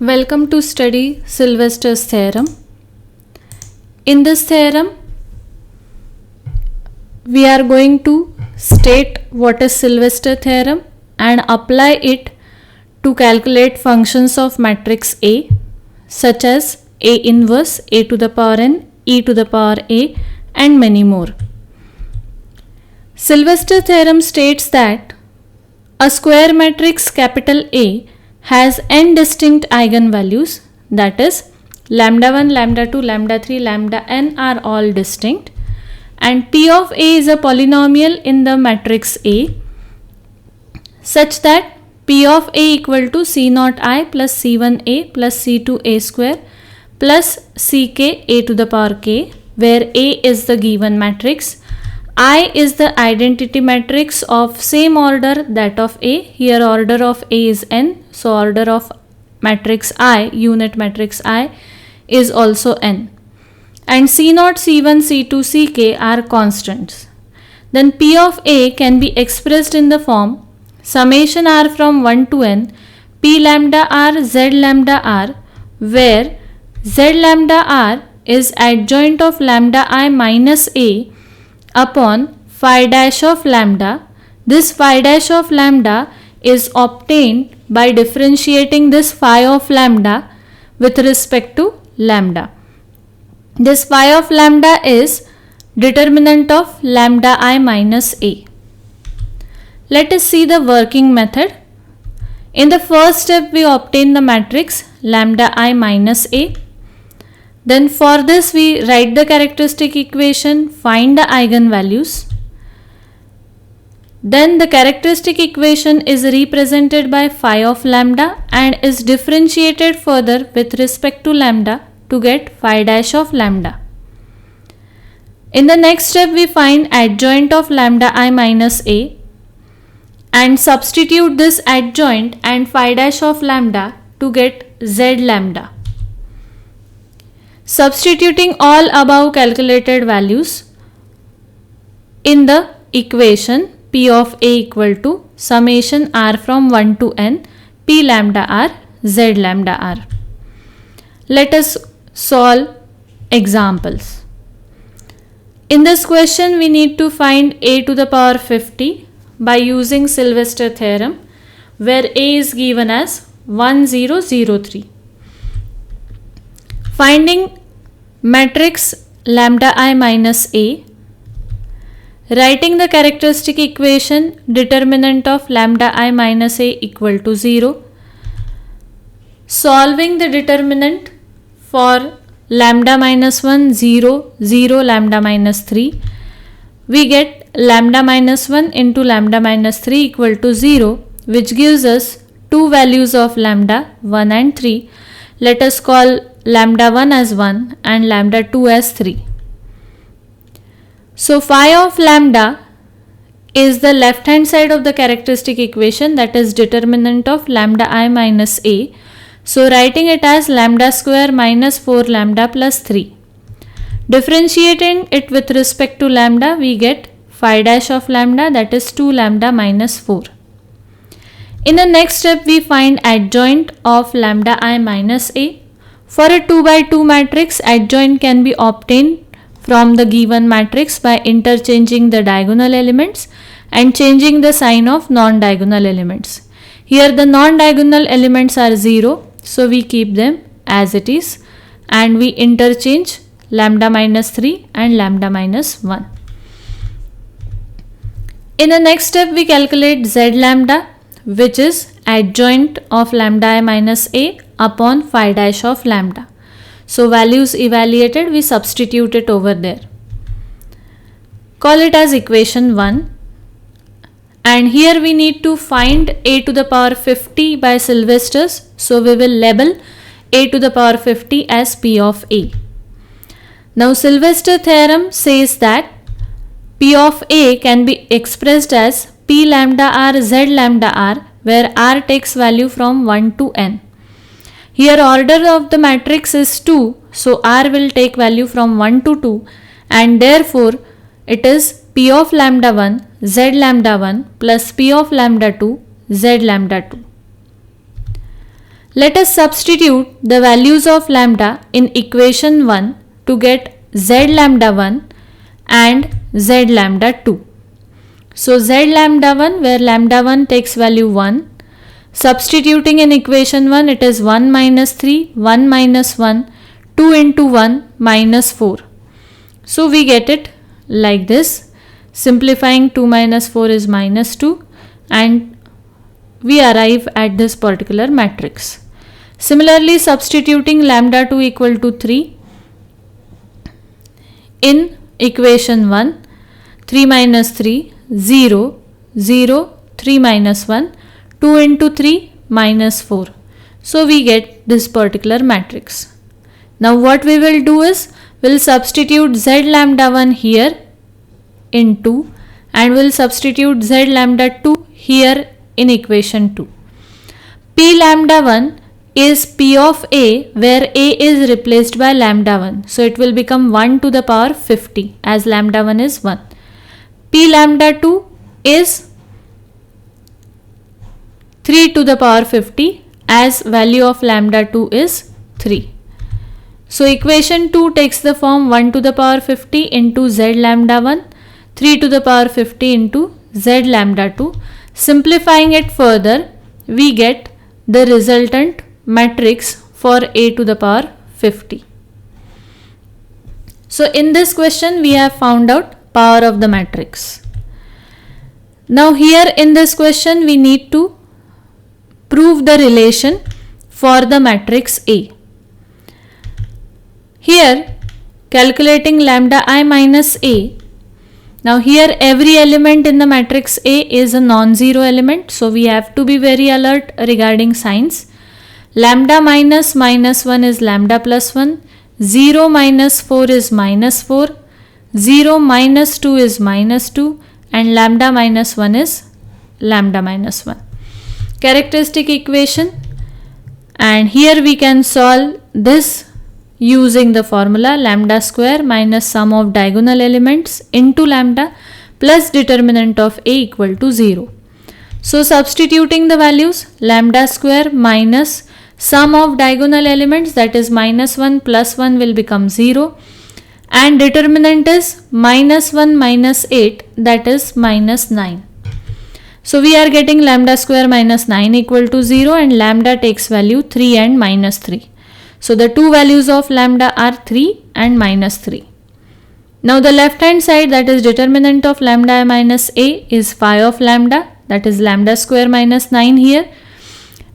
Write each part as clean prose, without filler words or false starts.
Welcome to study Sylvester's theorem. In this theorem, we are going to state what is Sylvester theorem and apply it to calculate functions of matrix A such as A inverse, A to the power n, E to the power A and many more. Sylvester theorem states that a square matrix capital A has n distinct eigenvalues, that is lambda 1, lambda 2, lambda 3, lambda n are all distinct, and P of A is a polynomial in the matrix A such that P of A equal to C naught I plus C1A plus C2A square plus Ck A to the power k, where A is the given matrix, I is the identity matrix of same order that of A. Here order of A is n, so order of matrix I, unit matrix I, is also n. And C0, C1, C2, Ck are constants. Then P of A can be expressed in the form summation r from 1 to n P lambda r Z lambda r, where Z lambda r is adjoint of lambda I minus A upon phi dash of lambda. This phi dash of lambda is obtained by differentiating this phi of lambda with respect to lambda. This phi of lambda is determinant of lambda I minus A. Let us see the working method. In the first step, we obtain the matrix lambda I minus A. Then for this we write the characteristic equation, find the eigenvalues. Then the characteristic equation is represented by phi of lambda and is differentiated further with respect to lambda to get phi dash of lambda. In the next step we find adjoint of lambda I minus A and substitute this adjoint and phi dash of lambda to get Z lambda. Substituting all above calculated values in the equation, P of A equal to summation r from 1 to n P lambda r Z lambda r. Let us solve examples. In this question we need to find A to the power 50 by using Sylvester theorem, where A is given as 1003. Finding matrix lambda I minus A, writing the characteristic equation determinant of lambda I minus A equal to 0, solving the determinant for lambda minus 1, 0, 0, lambda minus 3, we get lambda minus 1 into lambda minus 3 equal to 0, which gives us two values of lambda 1 and 3. Let us call lambda 1 as 1 and lambda 2 as 3. So phi of lambda is the left hand side of the characteristic equation, that is determinant of lambda I minus A. So writing it as lambda square minus 4 lambda plus 3. Differentiating it with respect to lambda, we get phi dash of lambda, that is 2 lambda minus 4. In the next step we find adjoint of lambda I minus A. For a 2 by 2 matrix, adjoint can be obtained from the given matrix by interchanging the diagonal elements and changing the sign of non-diagonal elements. Here the non-diagonal elements are 0, so we keep them as it is and we interchange lambda minus 3 and lambda minus 1. In the next step we calculate Z lambda, which is adjoint of lambda I minus A upon phi dash of lambda. So values evaluated, we substitute it over there. Call it as equation 1. And here we need to find A to the power 50 by Sylvester's. So we will label A to the power 50 as P of A. Now Sylvester theorem says that P of A can be expressed as P lambda r Z lambda r, where r takes value from 1 to n. Here order of the matrix is 2, so r will take value from 1 to 2 and therefore it is P of lambda 1 Z lambda 1 plus P of lambda 2 Z lambda 2. Let us substitute the values of lambda in equation 1 to get z lambda 1 and z lambda 2. So z lambda 1, where lambda 1 takes value 1, substituting in equation 1, it is 1 minus 3, 1 minus 1, 2 into 1 minus 4. So we get it like this. Simplifying 2 minus 4 is minus 2, and we arrive at this particular matrix. Similarly, substituting lambda 2 equal to 3 in equation 1, 3 minus 3, 0, 0, 3 minus 1, 2 into 3 minus 4. So we get this particular matrix. Now what we will do is, we'll substitute z lambda 1 here in 2 and we'll substitute z lambda 2 here in equation 2. P lambda 1 is P of A, where A is replaced by lambda 1. So it will become 1 to the power 50 as lambda 1 is 1. P lambda 2 is 3 to the power 50 as value of lambda 2 is 3. So equation 2 takes the form 1 to the power 50 into z lambda 1, 3 to the power 50 into z lambda 2. Simplifying it further, we get the resultant matrix for A to the power 50. So in this question we have found out power of the matrix. Now here in this question we need to prove the relation for the matrix A. Here calculating lambda I minus A. Now here every element in the matrix A is a non-zero element, so we have to be very alert regarding signs. Lambda minus minus 1 is lambda plus 1, 0 minus 4 is minus 4, 0 minus 2 is minus 2, and lambda minus 1 is lambda minus 1. Characteristic equation, and here we can solve this using the formula lambda square minus sum of diagonal elements into lambda plus determinant of A equal to 0. So substituting the values, lambda square minus sum of diagonal elements, that is minus 1 plus 1 will become 0, and determinant is minus 1 minus 8, that is minus 9. So we are getting lambda square minus 9 equal to 0, and lambda takes value 3 and minus 3. So the two values of lambda are 3 and minus 3. Now the left hand side, that is determinant of lambda minus A, is phi of lambda, that is lambda square minus 9 here.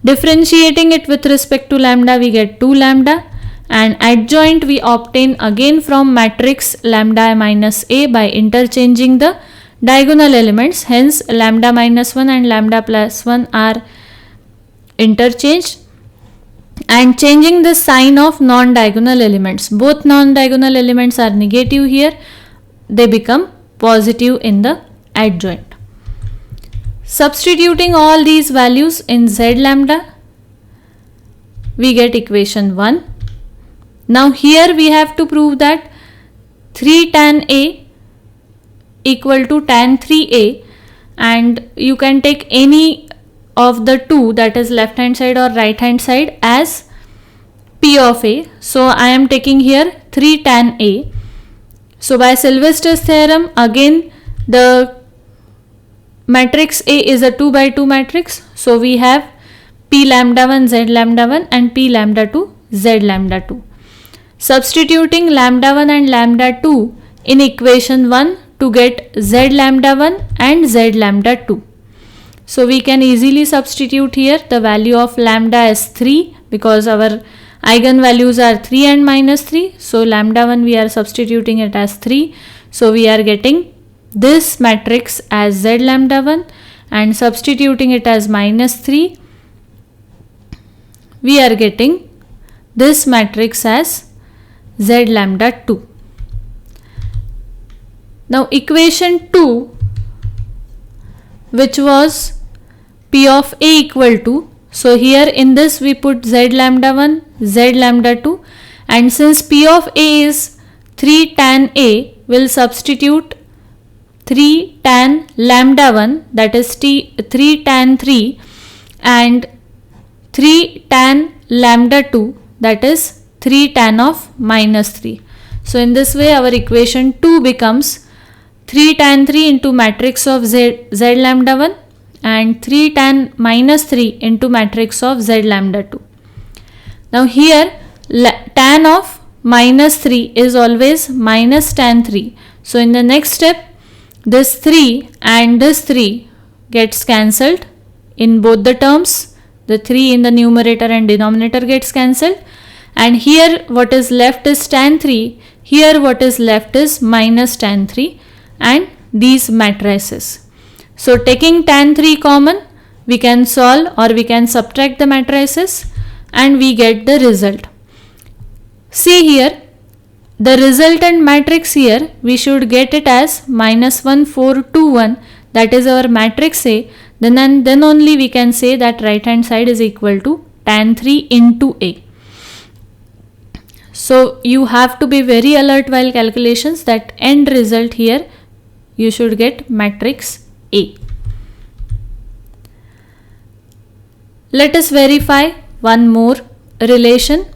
Differentiating it with respect to lambda, we get 2 lambda, and adjoint we obtain again from matrix lambda minus A by interchanging the diagonal elements. Hence lambda minus 1 and lambda plus 1 are interchanged, and changing the sign of non-diagonal elements. Both non-diagonal elements are negative here, they become positive in the adjoint. Substituting all these values in z lambda, we get equation 1. Now here we have to prove that 3 tan A equal to tan 3A, and you can take any of the two, that is left hand side or right hand side, as P of A. So I am taking here 3 tan A. So by Sylvester's theorem, again the matrix A is a 2 by 2 matrix. So we have P lambda 1 Z lambda 1 and P lambda 2 Z lambda 2. Substituting lambda 1 and lambda 2 in equation 1 to get Z lambda 1 and Z lambda 2. So we can easily substitute here. The value of lambda is 3 because our eigenvalues are 3 and minus 3. So lambda 1 we are substituting it as 3. So we are getting this matrix as Z lambda 1, and substituting it as minus 3, we are getting this matrix as Z lambda 2. Now equation 2, which was P of A equal to, so here in this we put Z lambda 1, Z lambda 2, and since P of A is 3 tan A, will substitute 3 tan lambda 1, that is 3 tan 3, and 3 tan lambda 2, that is 3 tan of minus 3. So in this way our equation 2 becomes 3 tan 3 into matrix of z lambda 1 and 3 tan minus 3 into matrix of z lambda 2. Now here tan of minus 3 is always minus tan 3. So in the next step, this 3 and this 3 gets cancelled in both the terms. The 3 in the numerator and denominator gets cancelled, and here what is left is tan 3, here what is left is minus tan 3, and these matrices. So taking tan 3 common, we can solve or we can subtract the matrices and we get the result. See here, the resultant matrix here, we should get it as minus 1, 4, 2, 1. That is our matrix A. Then only we can say that right hand side is equal to tan 3 into A. So you have to be very alert while calculations, that end result here you should get matrix A. Let us verify one more relation,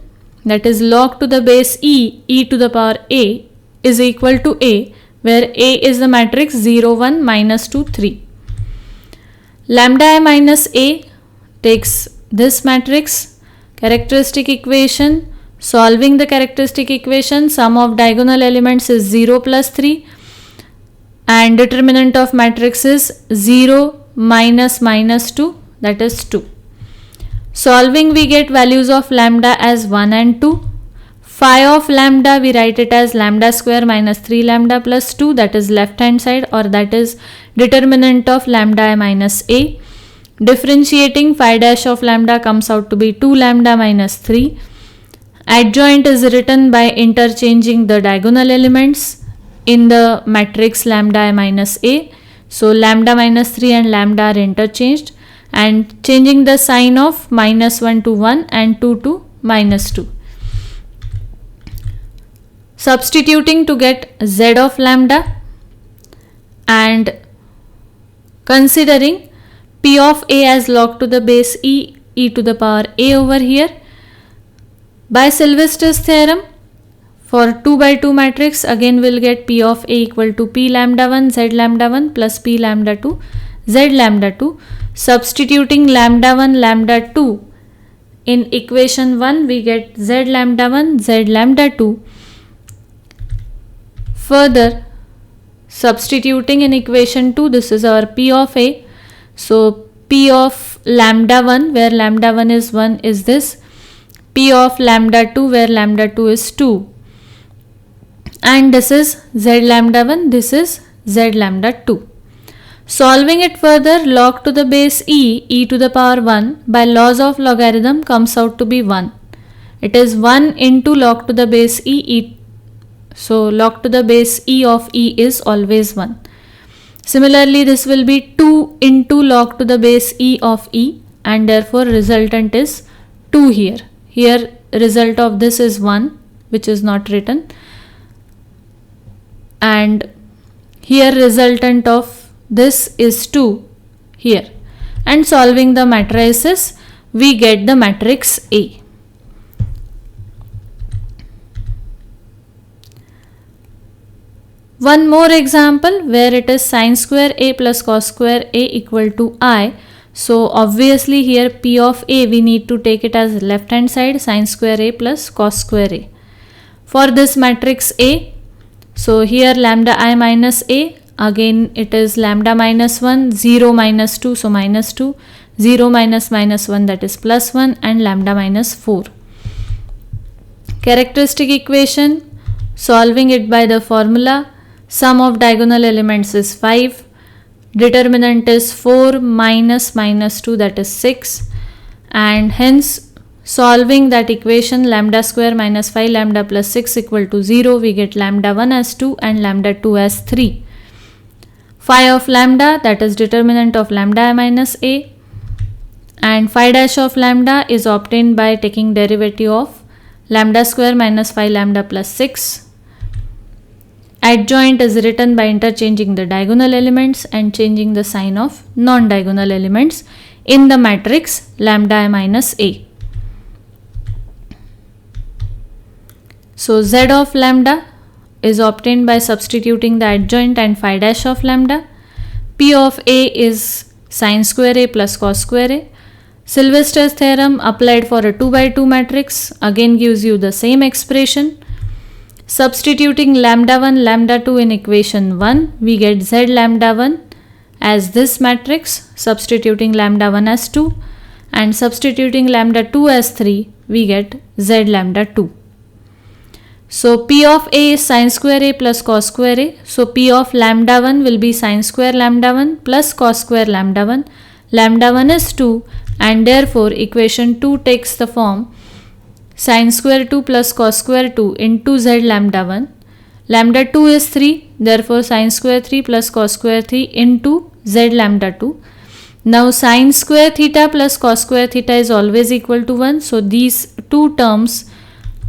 that is log to the base e to the power a is equal to a, where a is the matrix 0, 1, minus 2, 3. Lambda I minus a takes this matrix. Characteristic equation, solving the characteristic equation, sum of diagonal elements is 0 plus 3 and determinant of matrix is 0 minus minus 2, that is 2. Solving, we get values of lambda as 1 and 2. Phi of lambda, we write it as lambda square minus 3 lambda plus 2, that is left hand side, or that is determinant of lambda I minus a. Differentiating, phi dash of lambda comes out to be 2 lambda minus 3. Adjoint is written by interchanging the diagonal elements in the matrix lambda I minus a. So lambda minus 3 and lambda are interchanged, and changing the sign of minus 1 to 1 and 2 to minus 2. Substituting to get z of lambda and considering p of a as log to the base e to the power a over here. By Sylvester's theorem, for 2 by 2 matrix, again we'll get p of a equal to p lambda 1 z lambda 1 plus p lambda 2 z lambda 2. Substituting lambda 1 lambda 2 in equation 1, we get z lambda 1 z lambda 2. Further, substituting in equation 2, this is our p of a. So p of lambda 1, where lambda 1 is 1, is this. P of lambda 2, where lambda 2 is 2. And this is z lambda 1, this is z lambda 2. Solving it further, log to the base e to the power 1 by laws of logarithm comes out to be 1. It is 1 into log to the base e. So log to the base e of e is always 1. Similarly, this will be 2 into log to the base e of e, and therefore resultant is 2 here. Here result of this is 1, which is not written, and here resultant of this is 2 here, and solving the matrices, we get the matrix A. One more example where it is sin square a plus cos square a equal to I. So obviously here p of a, we need to take it as left hand side, sin square a plus cos square a. For this matrix A, so here lambda I minus a, again it is lambda minus 1, 0 minus 2, so minus 2, 0 minus minus 1, that is plus 1, and lambda minus 4. Characteristic equation, solving it by the formula, sum of diagonal elements is 5, determinant is 4 minus minus 2, that is 6, and hence solving that equation, lambda square minus 5 lambda plus 6 equal to 0, we get lambda 1 as 2 and lambda 2 as 3. Phi of lambda, that is determinant of lambda I minus a, and phi dash of lambda is obtained by taking derivative of lambda square minus 5 lambda plus 6. Adjoint is written by interchanging the diagonal elements and changing the sign of non-diagonal elements in the matrix lambda I minus A. So Z of lambda is obtained by substituting the adjoint and phi dash of lambda. P of A is sin square A plus cos square A. Sylvester's theorem applied for a 2 by 2 matrix again gives you the same expression. Substituting lambda 1 lambda 2 in equation 1, we get Z lambda 1 as this matrix, substituting lambda 1 as 2 and substituting lambda 2 as 3, we get Z lambda 2. So P of A is sin square A plus cos square A. So P of lambda 1 will be sin square lambda 1 plus cos square lambda 1. Lambda 1 is 2 and therefore equation 2 takes the form sin square 2 plus cos square 2 into Z lambda 1. Lambda 2 is 3, therefore sin square 3 plus cos square 3 into Z lambda 2. Now sin square theta plus cos square theta is always equal to 1. So these two terms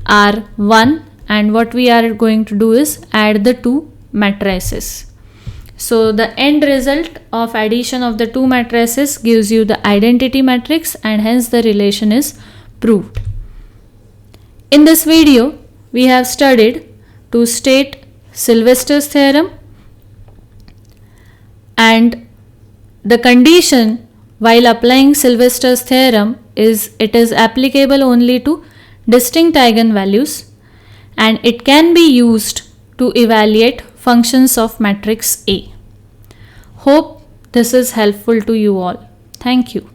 are 1 and what we are going to do is add the two matrices. So the end result of addition of the two matrices gives you the identity matrix and hence the relation is proved. In this video, we have studied to state Sylvester's theorem and the condition while applying Sylvester's theorem is it is applicable only to distinct eigenvalues and it can be used to evaluate functions of matrix A. Hope this is helpful to you all. Thank you.